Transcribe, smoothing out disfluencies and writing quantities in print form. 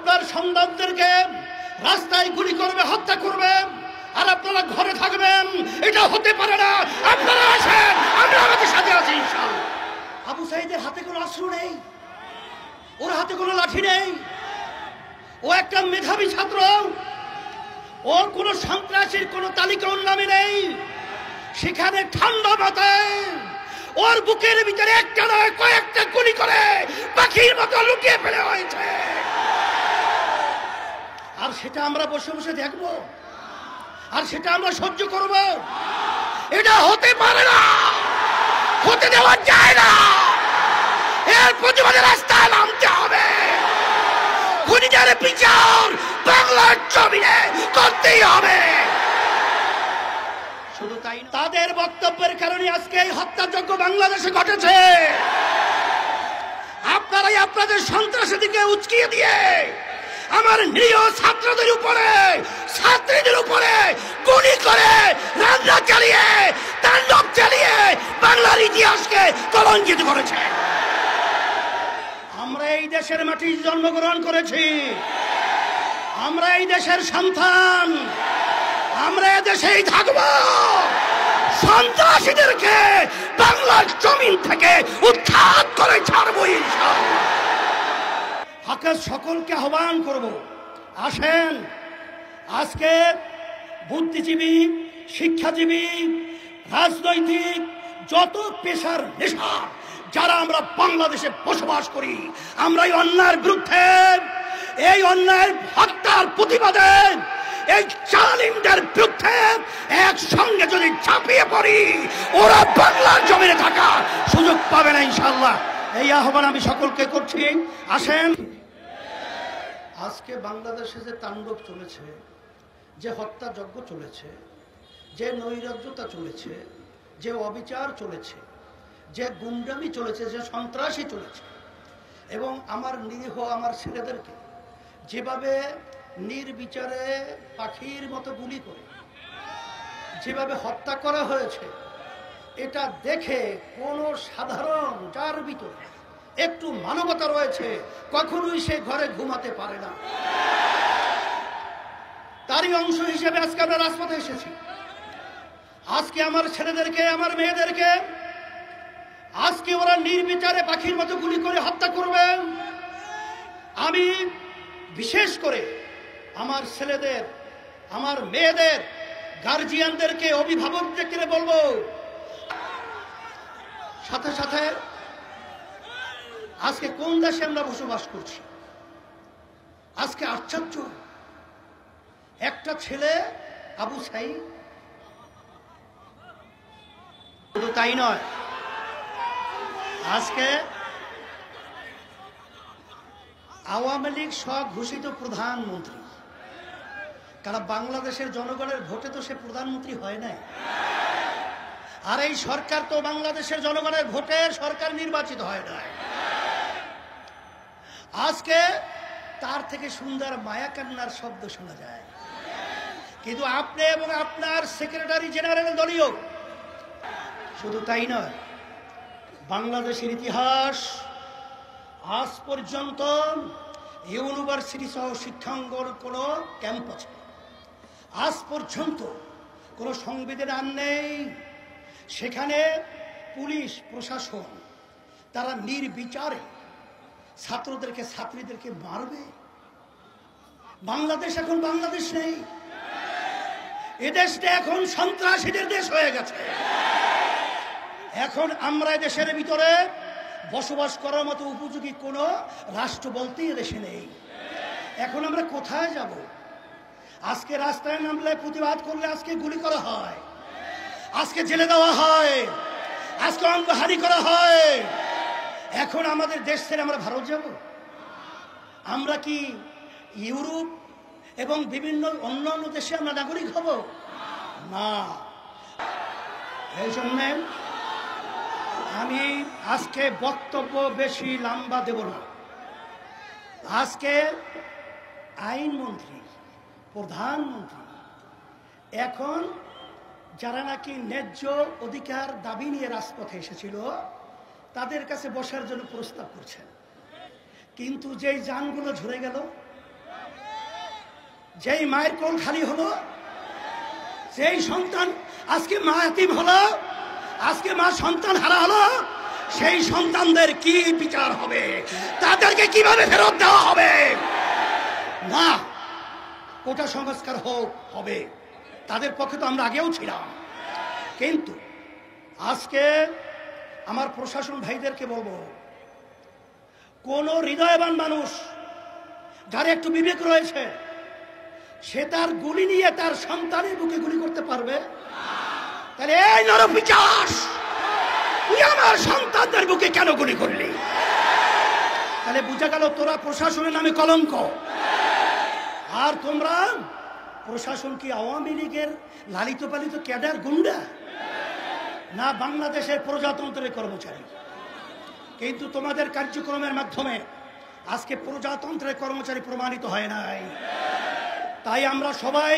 আপনার সন্তানদেরকে রাস্তায় গুলি করবে, হত্যা করবে, আর আপনারা ঘরে থাকবেন, এটা হতে পারে না। আপনারা আসেন, আমরা আমাদের সাথে আছি ইনশাআল্লাহ। আবু সাঈদের হাতে কোনো অস্ত্র নেই, ওর হাতে কোনো লাঠি নেই, ও একটা মেধাবী ছাত্র, ওর কোনো সন্ত্রাসীর কোনো তালিকা ওর নামে নেই। সেখানে ঠান্ডা মাথায় ওর বুকের ভিতরে একটা নয় কয়েকটা গুলি করে পাখির মতো লুকিয়ে ফেলে হয়েছে, আর সেটা আমরা বসে বসে দেখবো, আর সেটা আমরা সহ্য করব? এটা হতে পারে না, হতে দেওয়া যায় না। এর প্রতিবাদে রাস্তায় নামতে হবে। খুনিদের বিচার বাংলার জমিনে করতেই হবে। শুধু তাই না, তাদের বক্তব্যের কারণে আজকে এই হত্যাযজ্ঞ বাংলাদেশে ঘটেছে। আপনারাই আপনাদের সন্ত্রাসীদেরকে উস্কিয়ে দিয়ে আমার নিরীহ ছাত্রদের উপরে, ছাত্রীদের উপরে গুলি করে, রান্না চালিয়ে, তাণ্ডব চালিয়ে বাংলার ইতিহাসকে কলঙ্কিত করেছে। আমরা এই দেশের মাটি জন্মগ্রহণ করেছি, আমরা এই দেশের সন্তান, আমরা এই দেশেই থাকব। সন্ত্রাসীদেরকে বাংলার জমিন থেকে উৎখাত করে ছাড়বো ইনশাআল্লাহ। আকাশ সকলকে আহ্বান করব, আসেন আজকে বুদ্ধিজীবী, শিক্ষাজীবী, রাজনৈতিক যত পেশার নেশা যারা আমরা বাংলাদেশে বসবাস করি, আমরা এই অন্যায়ের বিরুদ্ধে, এই অন্যায়ের হত্যার প্রতিবাদে, এই জালিমদের বিরুদ্ধে একসঙ্গে যদি ঝাঁপিয়ে পড়ি, ওরা বাংলার জমিনে থাকার সুযোগ পাবে না ইনশাআল্লাহ। এই আহ্বান আমি সকলকে করছি, আসেন। আজকে বাংলাদেশে যে তাণ্ডব চলেছে, যে হত্যাযজ্ঞ চলেছে, যে নৈরাজ্যতা চলেছে, যে অবিচার চলেছে, যে গুন্ডামি চলেছে, যে সন্ত্রাসী চলেছে, এবং আমার নিরীহ আমার ছেলেদেরকে যেভাবে নির্বিচারে পাখির মতো গুলি করে যেভাবে হত্যা করা হয়েছে, এটা দেখে কোন সাধারণ যার ভিতরে একটু মানবতা রয়েছে কখনোই সে ঘরে ঘুমাতে পারে না। তারই অংশ হিসেবে আজকে আমরা রাজপথে এসেছি। আজকে আমার ছেলেদেরকে, আমার মেয়েদেরকে আজকে ওরা নির্বিচারে পাখির মতো গুলি করে হত্যা করবে। আমি বিশেষ করে আমার ছেলেদের, আমার মেয়েদের গার্জিয়ানদেরকে, অভিভাবকদেরকে বলবো, সাথে সাথে আজকে কোন দেশে আমরা বসবাস করছি। আজকে আশ্চর্য, একটা ছেলে আবু সাঈদ, শুধু তাই নয়, আজকে আওয়ামী লীগ স্বঘোষিত প্রধানমন্ত্রী, কারণ বাংলাদেশের জনগণের ভোটে তো সে প্রধানমন্ত্রী হয় নাই, আর এই সরকার তো বাংলাদেশের জনগণের ভোটে সরকার নির্বাচিত হয় নাই। আজকে তার থেকে সুন্দর মায়া কান্নার শব্দ শোনা যায়, কিন্তু আপনি এবং আপনার সেক্রেটারি জেনারেল দলীয়। শুধু তাই নয়, বাংলাদেশের ইতিহাস আজ পর্যন্ত ইউনিভার্সিটি সহ শিক্ষাঙ্গন কোনো ক্যাম্পাসে আজ পর্যন্ত কোনো সংবিধান নেই সেখানে পুলিশ প্রশাসন তারা নির্বিচারে ছাত্রদেরকে, ছাত্রীদেরকে মারবে। বাংলাদেশ এখন বাংলাদেশ নেই, এদেশটা এখন সন্ত্রাসীদের দেশ হয়ে গেছে। এখন আমরা দেশের ভিতরে বসবাস করার মতো উপযোগী কোনো রাষ্ট্র বলতেই এদেশে নেই। এখন আমরা কোথায় যাব? আজকে রাস্তায় নামলে, প্রতিবাদ করলে আজকে গুলি করা হয়, আজকে জেলে দেওয়া হয়, আজকে অঙ্গহানি করা হয়। এখন আমাদের দেশ ছেড়ে আমরা ভারত যাব? আমরা কি ইউরোপ এবং বিভিন্ন অন্যান্য দেশে আমরা নাগরিক হব? না। এই জন্য আমি আজকে বক্তব্য বেশি লম্বা দেব না। আজকে আইনমন্ত্রী, প্রধানমন্ত্রী এখন যারা নাকি ন্যায্য অধিকার দাবি নিয়ে রাজপথে এসেছিল তাদের কাছে বসার জন্য প্রস্তাব করছেন, কিন্তু যেই যানগুলো ঝরে গেল, যেই মায়ের কোল খালি হলো, যেই সন্তান আজকে মা এতিম হলো, আজকে মা সন্তান হারা হলো, সেই সন্তানদের কি বিচার হবে? তাদেরকে কিভাবে ফেরত দেওয়া হবে? না, কোটা সংস্কার হবে, তাদের পক্ষে তো আমরা আগেও ছিলাম। কিন্তু আজকে আমার প্রশাসন ভাইদেরকে বলবো, কোন হৃদয়বান মানুষ যার একটু বিবেক রয়েছে, সে তার গুলি নিয়ে তার সন্তানের বুকে গুলি করতে পারবে? তাহলে এই নরপিশাচ, তুই আমার সন্তানদের বুকে কেন গুলি করলি? তাহলে বুঝা গেল তোরা প্রশাসনের নামে কলঙ্ক। আর তোমরা প্রশাসন কি আওয়ামী লীগের লালিত পালিত ক্যাডার গুন্ডা, না বাংলাদেশের প্রজাতন্ত্রের কর্মচারী? কিন্তু তোমাদের কার্যক্রমের মাধ্যমে আজকে প্রজাতন্ত্রের কর্মচারী প্রমাণিত হয় নাই। তাই আমরা সবাই